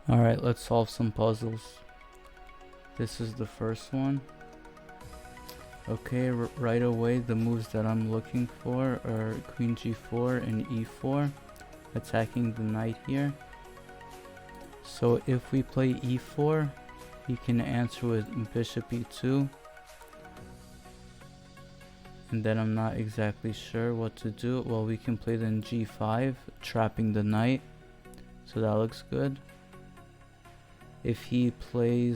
Alright, let's solve some puzzles. This is the first one. Okay, right away the moves that I'm looking for are Queen G4 and E4, attacking the knight here. So if we play E4, he can answer with Bishop E2. And then I'm not exactly sure what to do. Well, we can play then G5, trapping the knight. So that looks good. If we play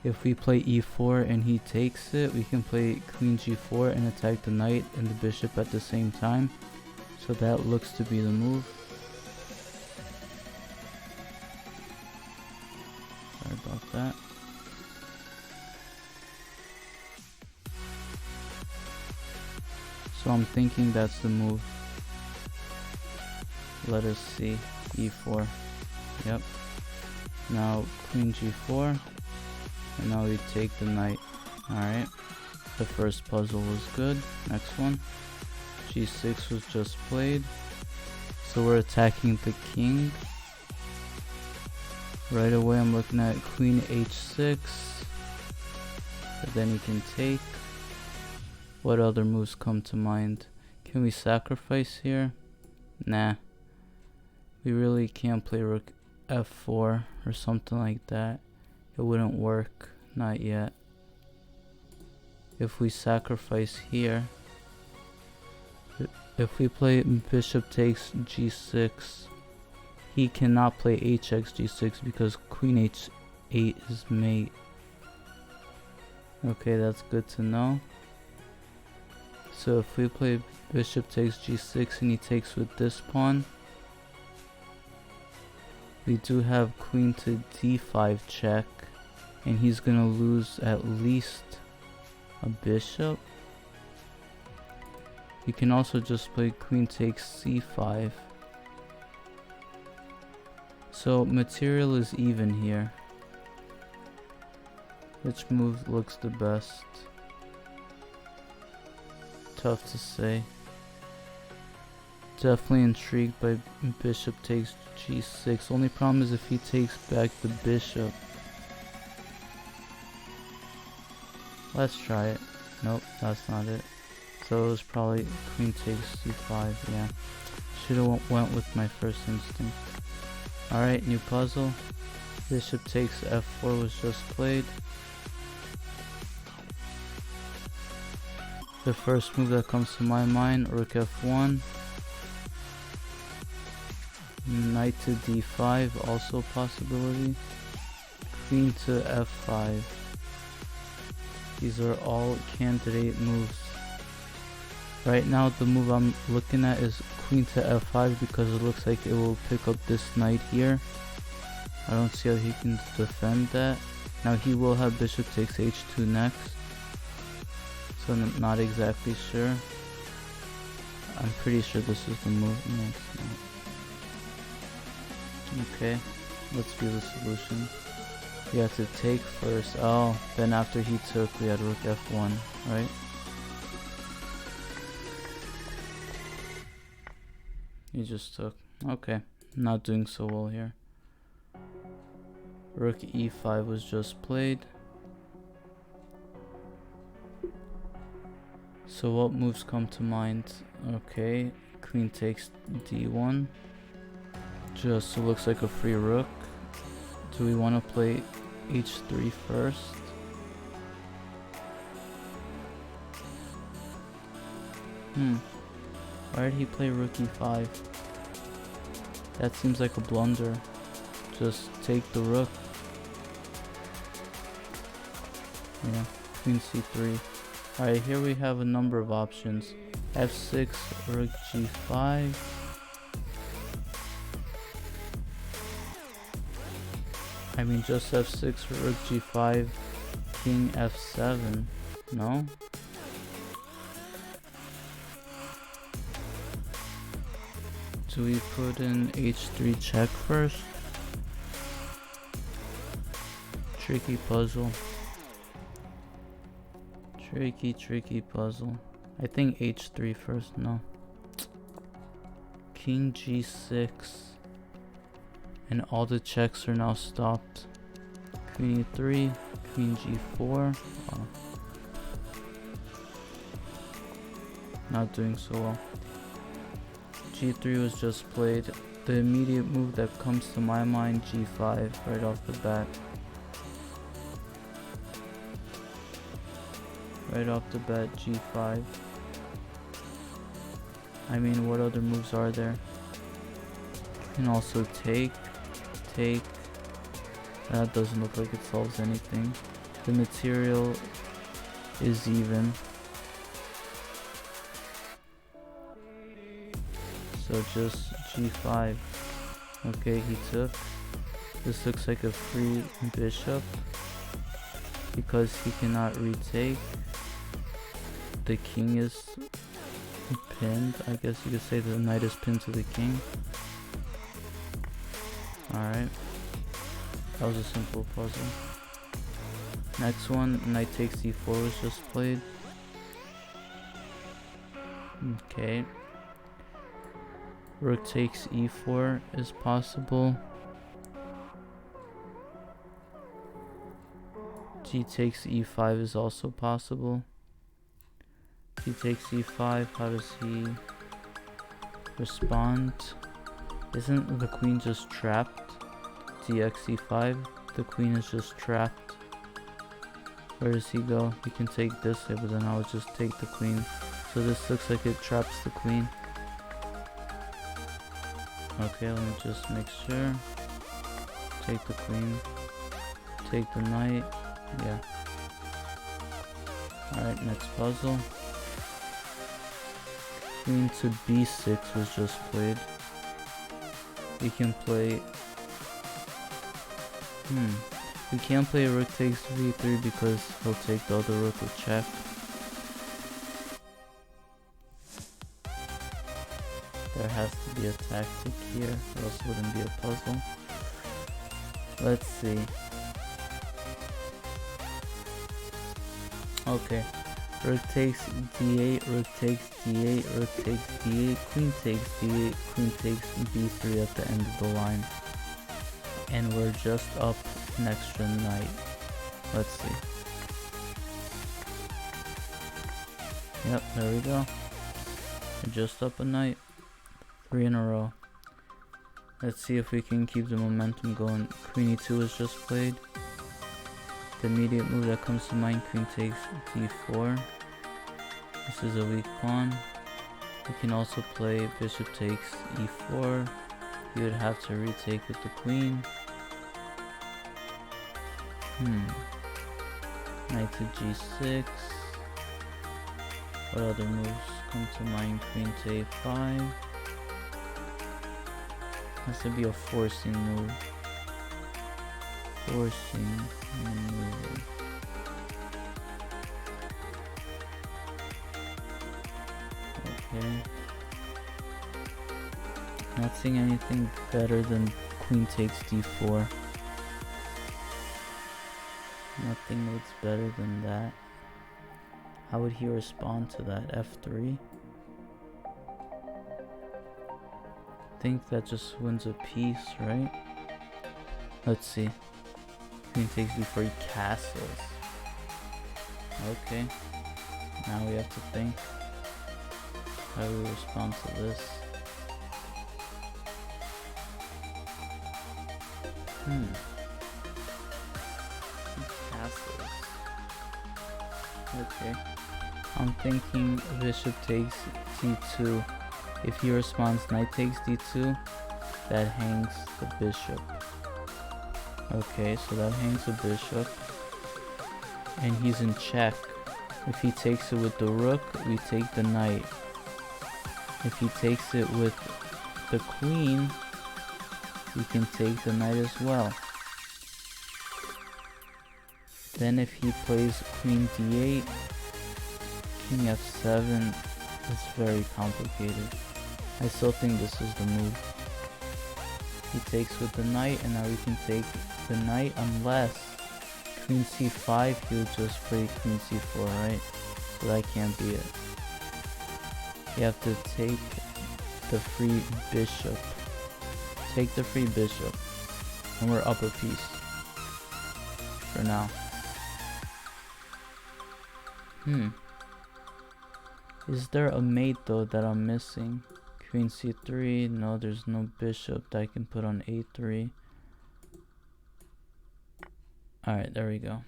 E4 and he takes it, we can play Queen G4 and attack the knight and the bishop at the same time. So that looks to be the move. Sorry about that. So I'm thinking that's the move. Let us see. E4. Yep. Now Queen G4. And now we take the knight. Alright. The first puzzle was good. Next one. G6 was just played. So we're attacking the king. Right away I'm looking at Queen H6. But then he can take. What other moves come to mind? Can we sacrifice here? Nah. We really can't play Rook F4 or something like that. It wouldn't work. Not yet. If we sacrifice here. If we play Bishop takes G6. He cannot play HX G6 because Queen H8 is mate. Okay, that's good to know. So if we play Bishop takes G6 and he takes with this pawn, we do have Queen to D5 check, and he's gonna lose at least a bishop. You can also just play Queen takes C5. So material is even here. Which move looks the best? Tough to say. Definitely intrigued by Bishop takes G6. Only problem is if he takes back the bishop. Let's try it. Nope, that's not it. So it was probably Queen takes C5, yeah. Should've went with my first instinct. Alright, new puzzle. Bishop takes F4 was just played. The first move that comes to my mind, Rook F1. Knight to D5, also a possibility. Queen to F5. These are all candidate moves. Right now the move I'm looking at is Queen to F5 because it looks like it will pick up this knight here. I don't see how he can defend that. Now he will have Bishop takes H2 next. So I'm not exactly sure. I'm pretty sure this is the move. No, it's not. Okay, let's view the solution. We have to take first. Oh, then after he took, we had Rook F1, right? He just took. Okay, not doing so well here. Rook E5 was just played. So what moves come to mind? Okay, Queen takes D1. Just looks like a free rook. Do we want to play H3 first? Why did he play Rook E5? That seems like a blunder. Just take the rook. Yeah, Queen C3. Alright, here we have a number of options. F6, Rook G5. I mean just F6, Rook G5, King F7. No? Do we put in H3 check first? Tricky puzzle. Tricky puzzle. I think H3 first, no. King G6. and all the checks are now stopped. Queen e3, queen g4. Wow. Not doing so well. g3 was just played. The immediate move that comes to my mind, g5, right off the bat. Right off the bat, g5. I mean, what other moves are there? And also take. That doesn't look like it solves anything. The material is even. So just g5. Okay, he took. This looks like a free bishop because he cannot retake. The king is pinned. I guess you could say the knight is pinned to the king. Alright. That was a simple puzzle. Next one, knight takes d4 was just played. Okay. Rook takes e4 is possible. G takes e5 is also possible. G takes e5, how does he respond? Isn't the queen just trapped? Dx e5, the queen is just trapped. Where does he go? He can take this way, but then I would just take the queen. So this looks like it traps the queen. Okay, let me just make sure. Take the queen. Take the knight. Yeah. Alright, next puzzle. Queen to b6 was just played. We can play... We can't play rook takes v3 because he'll take the other rook with check. There has to be a tactic here, or else it wouldn't be a puzzle. Let's see. Okay. Rook takes d8, rook takes d8, rook takes d8, queen takes d8, queen takes b3 at the end of the line. And we're just up an extra knight. Let's see. Yep, there we go. We're just up a knight. 3 in a row. Let's see if we can keep the momentum going. Queen e2 is just played. The immediate move that comes to mind, queen takes d4. This is a weak pawn. We can also play bishop takes e4. You would have to retake with the queen. Knight to g6. What other moves come to mind? Queen to a5. Has to be a forcing move. Forcing move. Okay. Not seeing anything better than queen takes d4. Nothing looks better than that. How would he respond to that? F3? I think that just wins a piece, right? Let's see. Queen takes d4, he castles. Okay. Now we have to think. How do we respond to this? Castles. Okay. I'm thinking bishop takes d2. If he responds knight takes d2, that hangs the bishop. Okay, so that hangs the bishop. And he's in check. If he takes it with the rook, we take the knight. If he takes it with the queen, we can take the knight as well. Then if he plays queen d8, king f7 is very complicated. I still think this is the move. He takes with the knight, and now we can take the knight unless queen c5, he would just play queen c4, right? So that can't be it. You have to take the free bishop. Take the free bishop. And we're up a piece. For now. Is there a mate though that I'm missing? Queen c3. No, there's no bishop that I can put on a3. Alright, there we go.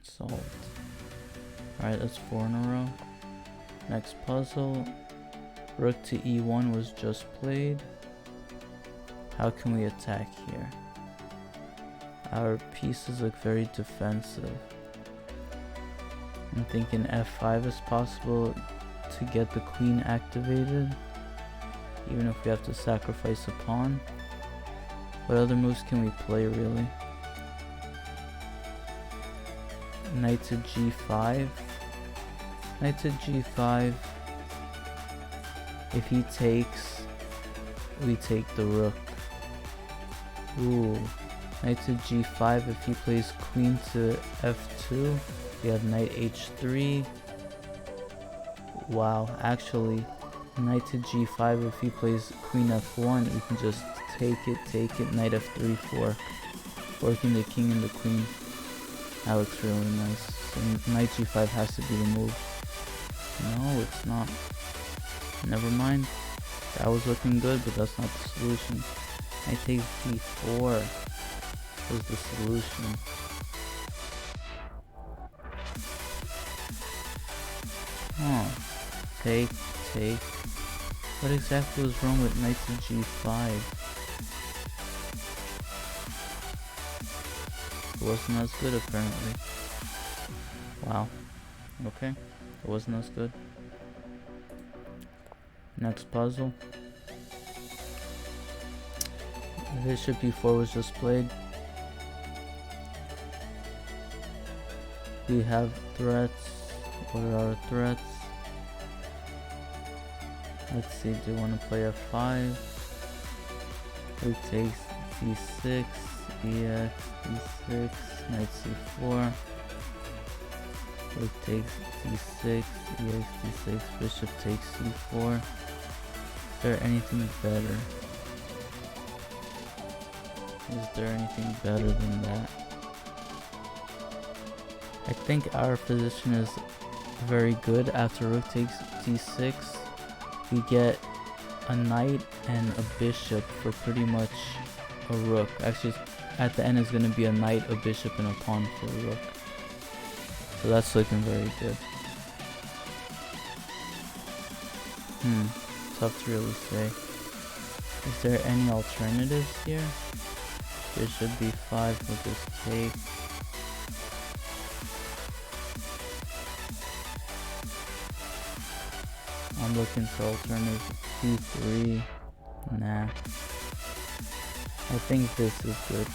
Solved. Alright, that's 4 in a row. Next puzzle. Rook to e1 was just played. How can we attack here? Our pieces look very defensive. I'm thinking f5 is possible to get the queen activated, even if we have to sacrifice a pawn. What other moves can we play really? Knight to g5. Knight to g5. If he takes, we take the rook. Ooh. Knight to g5. If he plays queen to f2, we have knight h3. Wow, actually, knight to g5. If he plays queen f1, we can just take it, knight f3 fork. Forking the king and the queen. That looks really nice. And knight g5 has to be the move. No, it's not. Never mind. That was looking good, but that's not the solution. Knight takes d4 was the solution. Oh, take. What exactly was wrong with knight to g5? It wasn't as good apparently. Wow. Okay. It wasn't as good. Next puzzle. Bishop e4 was just played. We have threats. What are our threats? Let's see, do you want to play f5? Rook takes d6, ex, d6, knight c4. Rook takes d6, ex, d6, bishop takes c4. Is there anything better? Is there anything better than that? I think our position is very good. After rook takes d6, we get a knight and a bishop for pretty much a rook. Actually, at the end is going to be a knight, a bishop, and a pawn for a rook. So that's looking very good. Tough to really say. Is there any alternatives here? Bishop b5 will just take. I'm looking for alternatives. b3. Nah. I think this is good.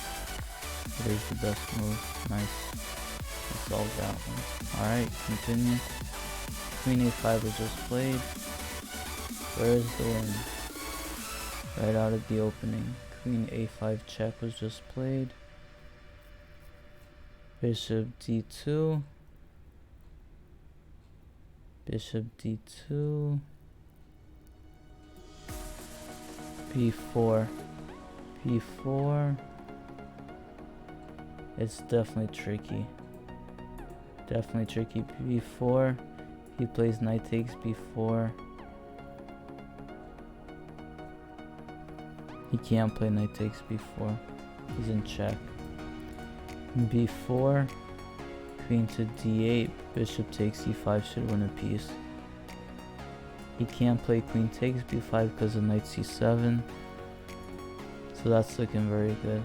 It is the best move. Nice. We solved that one. Alright, continue. Queen a5 was just played. Where is the win? Right out of the opening. Queen a5 check was just played. Bishop d2. Bishop d2. b4. b4. It's definitely tricky. Definitely tricky. b4. He plays knight takes b4. He can't play knight takes b4. He's in check. b4. Queen to d8. Bishop takes e5 should win a piece. He can't play queen takes b5 because of knight c7. So that's looking very good.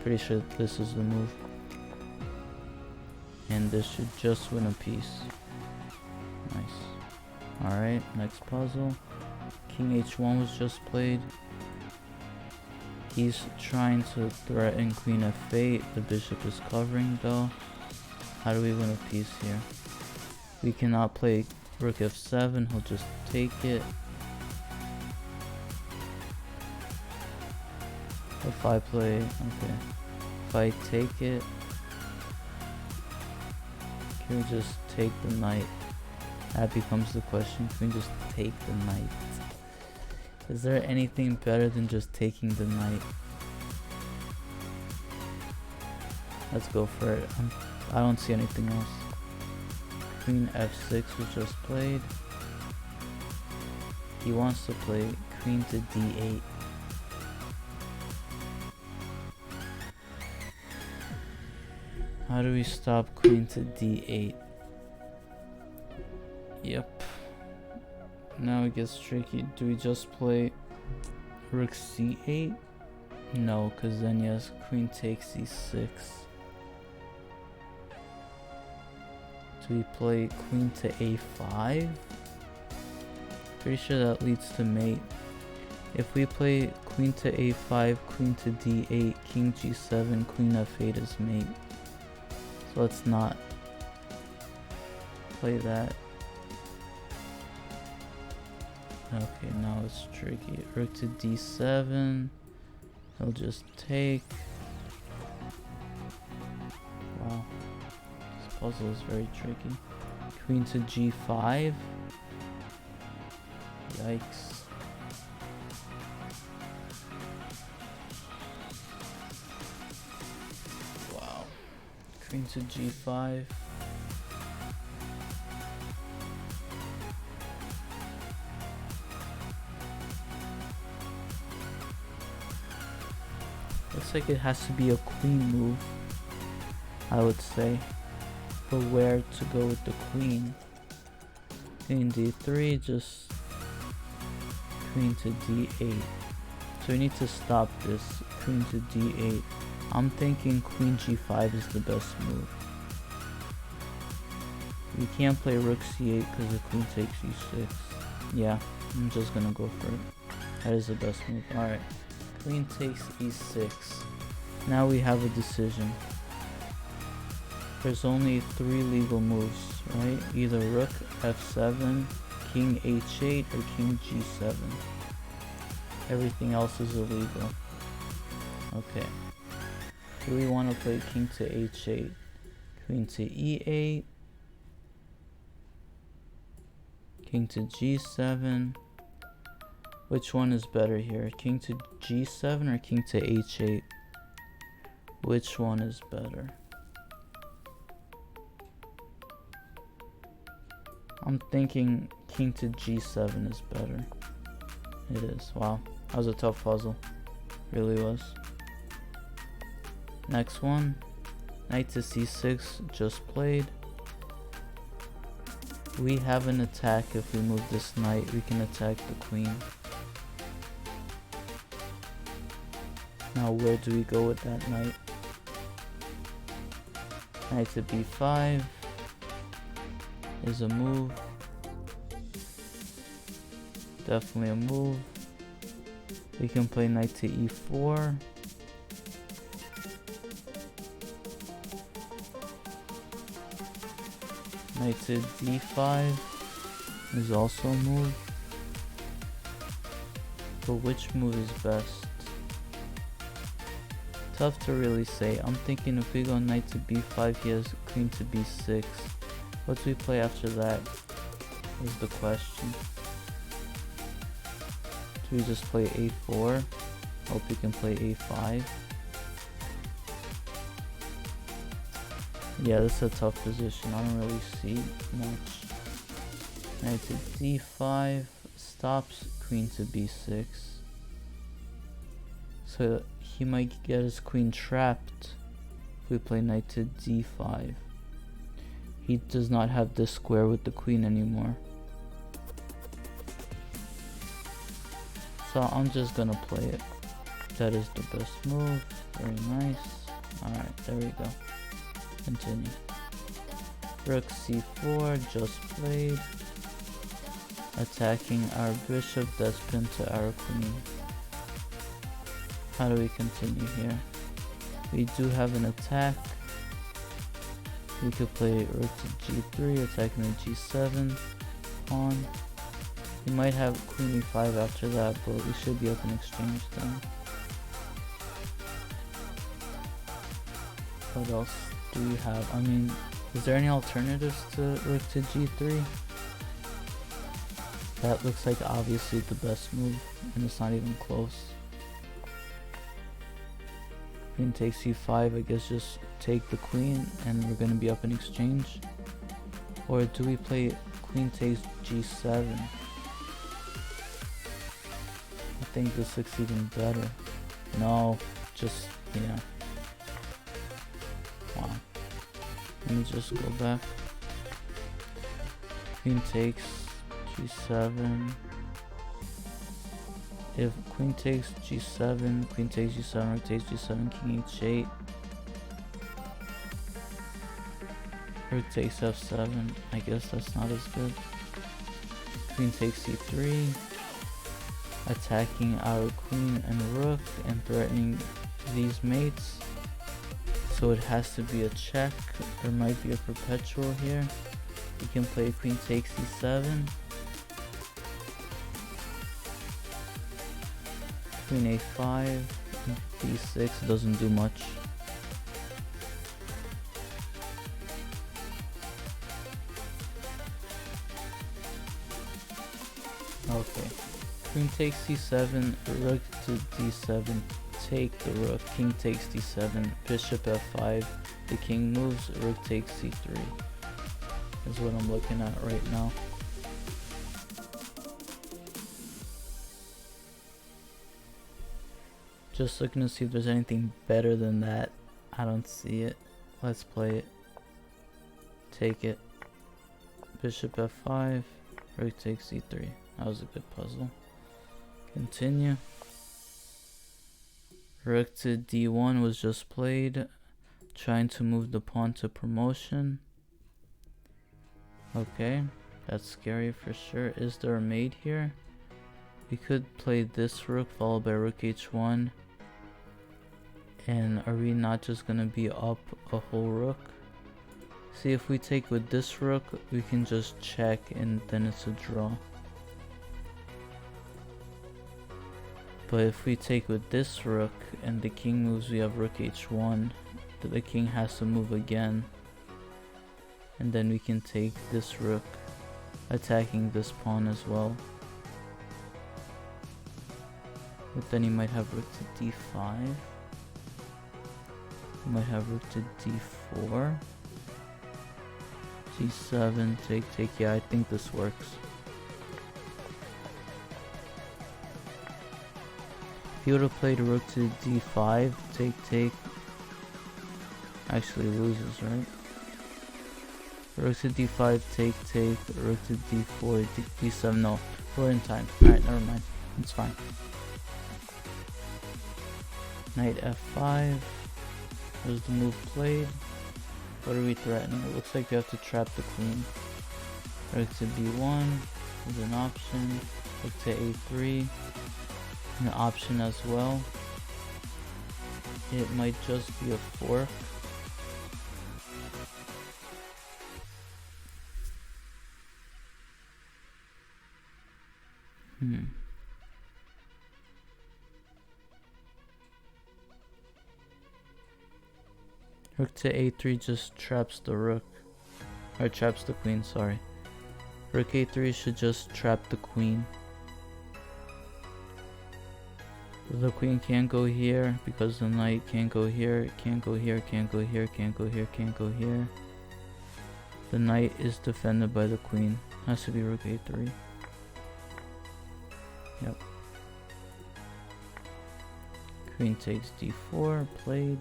Pretty sure this is the move. And this should just win a piece. Nice. Alright, next puzzle. King h1 was just played. He's trying to threaten queen f8. The bishop is covering though. How do we win a piece here? We cannot play rook f7. He'll just take it. If I play, okay. If I take it, can we just take the knight? That becomes the question. Can we just take the knight? Is there anything better than just taking the knight? Let's go for it. I don't see anything else. Queen f6 was just played. He wants to play queen to d8. How do we stop queen to d8? Yep. Now it gets tricky. Do we just play rook c8? No, because then yes, queen takes e6. Do we play queen to a5? Pretty sure that leads to mate. If we play queen to a5, queen to d8, king g7, queen f8 is mate. So let's not play that. Okay, now it's tricky. Rook to d7. He'll just take. Wow. This puzzle is very tricky. Queen to g5. Yikes. Wow. Queen to g5. Looks like it has to be a queen move, I would say. But where to go with the queen? Queen d3, just queen to d8. So we need to stop this. Queen to d8. I'm thinking queen g5 is the best move. We can't play rook c8 because the queen takes e6. Yeah, I'm just gonna go for it. That is the best move. Alright. Queen takes e6. Now we have a decision. There's only 3 legal moves, right? Either rook f7, king h8, or king g7. Everything else is illegal. Okay. Do we want to play king to h8? Queen to e8. King to g7. Which one is better here? King to g7 or king to h8? Which one is better? I'm thinking king to g7 is better. It is. Wow. That was a tough puzzle. Really was. Next one. Knight to c6 just played. We have an attack. If we move this knight, we can attack the queen. Now where do we go with that knight? Knight to b5 is a move. Definitely a move. We can play knight to e4. Knight to d5 is also a move. But which move is best? Tough to really say. I'm thinking if we go knight to b5, he has queen to b6. What do we play after that is the question. Do we just play a4? Hope we can play a5. Yeah, this is a tough position. I don't really see much. Knight to d5 stops queen to b6. So he might get his queen trapped if we play knight to d5. He does not have this square with the queen anymore. So I'm just gonna play it. That is the best move. Very nice. Alright, there we go. Continue. Rook c4 just played. Attacking our bishop that's pinned to our queen. How do we continue here? We do have an attack. We could play rook to g3, attacking the g7 pawn. We might have queen e5 after that, but we should be able to exchange then. What else do we have? I mean, is there any alternatives to rook to g3? That looks like obviously the best move, and it's not even close. Queen takes c5, I guess just take the queen and we're gonna be up in exchange. Or do we play queen takes g7? I think this looks even better. No, just, yeah. Wow. Let me just go back. Queen takes g7. If queen takes g7, queen takes g7, rook takes g7, king h8. Rook takes f7. I guess that's not as good. Queen takes c3. Attacking our queen and rook and threatening these mates. So it has to be a check. There might be a perpetual here. We can play queen takes c7. Queen a5. b6 doesn't do much. Okay. Queen takes c7, rook to d7, take the rook, king takes d7, bishop f5, the king moves, rook takes c3. Is what I'm looking at right now. Just looking to see if there's anything better than that. I don't see it. Let's play it. Take it. Bishop f5, rook takes c3. That was a good puzzle. Continue. Rook to d1 was just played. Trying to move the pawn to promotion. Okay, that's scary for sure. Is there a mate here? We could play this rook followed by rook h1. And are we not just gonna be up a whole rook? See, if we take with this rook, we can just check and then it's a draw. But if we take with this rook and the king moves, we have rook h1. The king has to move again. And then we can take this rook, attacking this pawn as well. But then he might have rook to d5. He might have rook to d4. g7, take. Yeah, I think this works. If he would have played rook to d5, take. Actually loses, right? Rook to d5, take, rook to d4, d7, no, we're in time. Alright, never mind, it's fine. Knight f5, was the move played. What are we threatening? It looks like we have to trap the queen. Rook to b1 is an option, rook to a3, an option as well. It might just be a fork. Rook to a3 just traps the rook. Or traps the queen, sorry. Rook a3 should just trap the queen. The queen can't go here because the knight can't go here, can't go here, can't go here, can't go here, can't go here. The knight is defended by the queen. Has to be rook a3. Yep. Queen takes d4, played.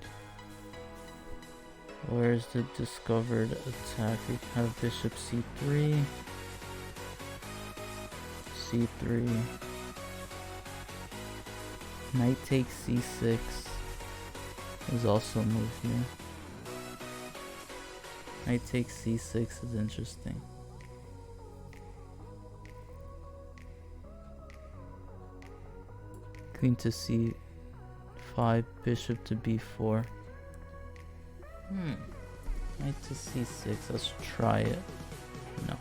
Where's the discovered attack? We have bishop c3. c3. Knight takes c6 is also a move here. Knight takes c6 is interesting. Queen to c5, bishop to b4. Knight to c6, let's try it. No,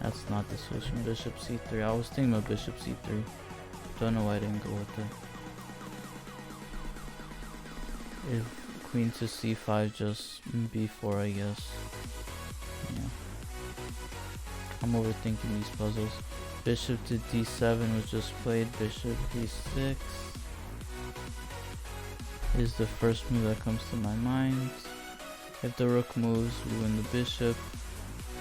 that's not the solution. Bishop c3, I was thinking about bishop c3. Don't know why I didn't go with it. If queen to c5, just b4, I guess. Yeah. I'm overthinking these puzzles. Bishop to d7 was just played. Bishop d6. is the first move that comes to my mind. If the rook moves, we win the bishop.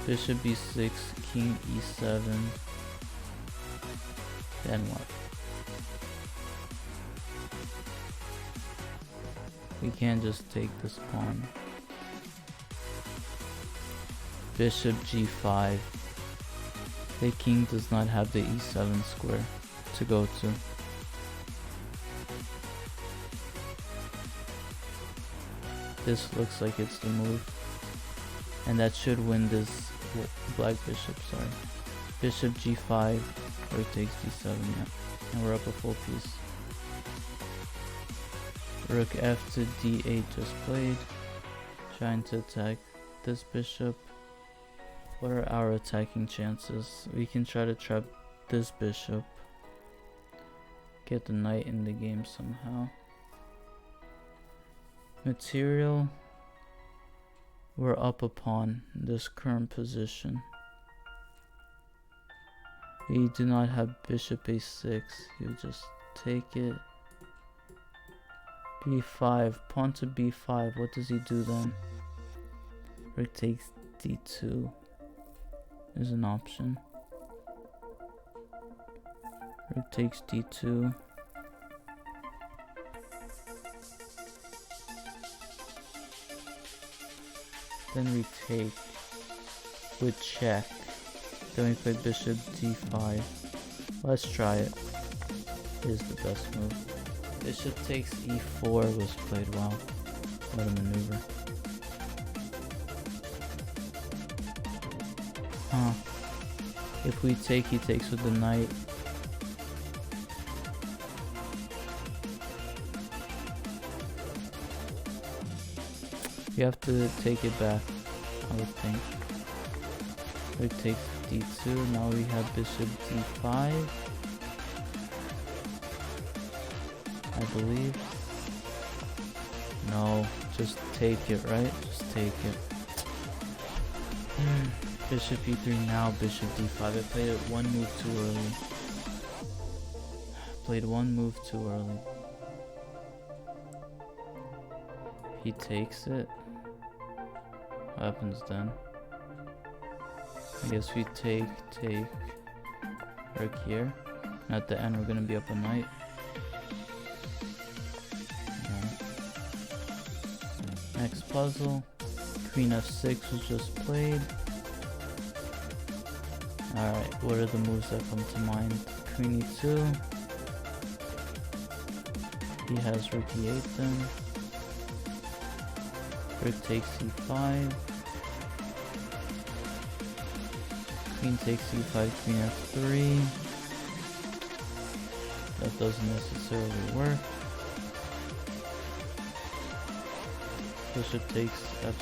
Bishop b6, king e7. Then what? We can't just take this pawn. Bishop g5. The king does not have the e7 square to go to. This looks like it's the move. And that should win this black bishop, sorry. Bishop g5, rook takes d7, yeah. And we're up a full piece. Rook f to d8 just played. Trying to attack this bishop. What are our attacking chances? We can try to trap this bishop. Get the knight in the game somehow. Material. We're up a pawn in this current position. We do not have bishop a6. You just take it. b5. Pawn to b5. What does he do then? Rook takes d2. Is an option. Rook takes d2. Then we take with check. Then we play bishop d5. Let's try it. Is the best move. Bishop takes e4 was played well. What a maneuver. Huh. If we take, he takes with the knight. You have to take it back, I would think. Rook takes d2, now we have bishop d5. I believe. No, just take it, right? Just take it. Bishop e3, now bishop d5. I played it one move too early. Played one move too early. He takes it. What happens then? I guess we take rook here. And at the end we're gonna be up a knight. Next puzzle. Queen f6 was just played. Alright, what are the moves that come to mind? Queen e2. He has rook e8 then. Rook takes e5. Queen takes e5, queen f3. That doesn't necessarily work. Bishop takes f7.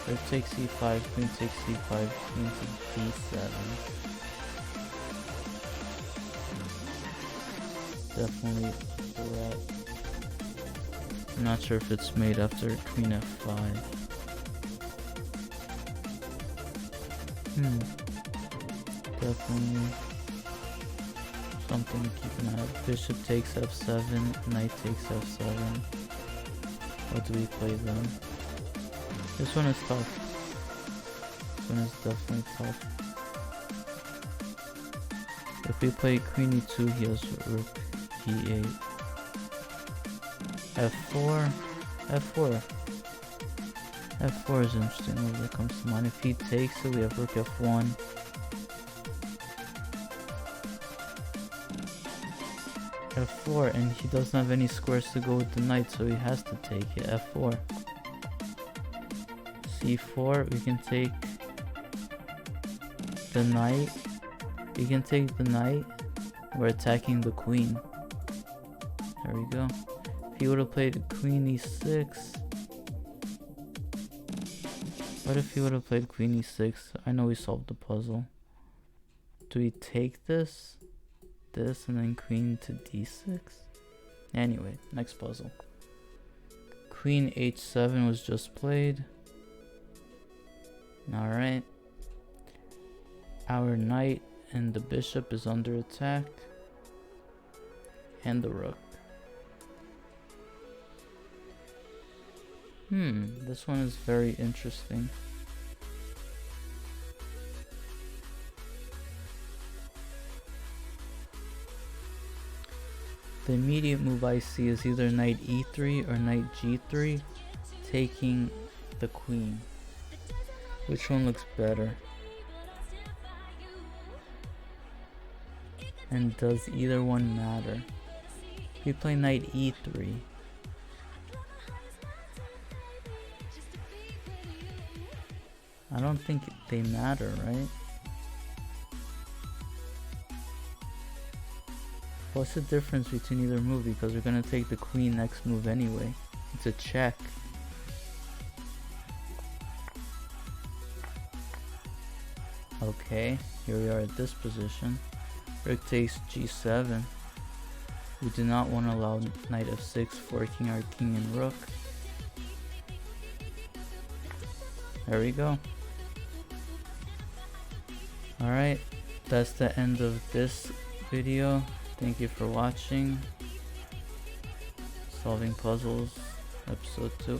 Rook takes e5, queen takes e5, queen to d7. Definitely threat. I'm not sure if it's made after queen f5. Definitely something to keep an eye out. Bishop takes f7, knight takes f7. What do we play then? This one is tough. This one is definitely tough. If we play queen e2, he has rook e8. f4. f4 is interesting move that comes to mind. If he takes it, we have rook f1. f4, and he doesn't have any squares to go with the knight, so he has to take it. f4. c4, we can take the knight. We can take the knight. We're attacking the queen. There we go. If he would have played queen e6. What if he would have played queen e6? I know we solved the puzzle. Do we take this, and then queen to d6? Anyway, next puzzle. Queen h7 was just played. Alright. Our knight And the bishop is under attack. And the rook. This one is very interesting. The immediate move I see is either knight e3 or knight g3, taking the queen. Which one looks better? And does either one matter? If you play knight e3, I don't think they matter, right? What's the difference between either move? Because we're gonna take the queen next move anyway. It's a check. Okay, here we are at this position. Rook takes g7. We do not want to allow knight f6, forking our king and rook. There we go. Alright, that's the end of this video. Thank you for watching. Solving Puzzles, episode 2.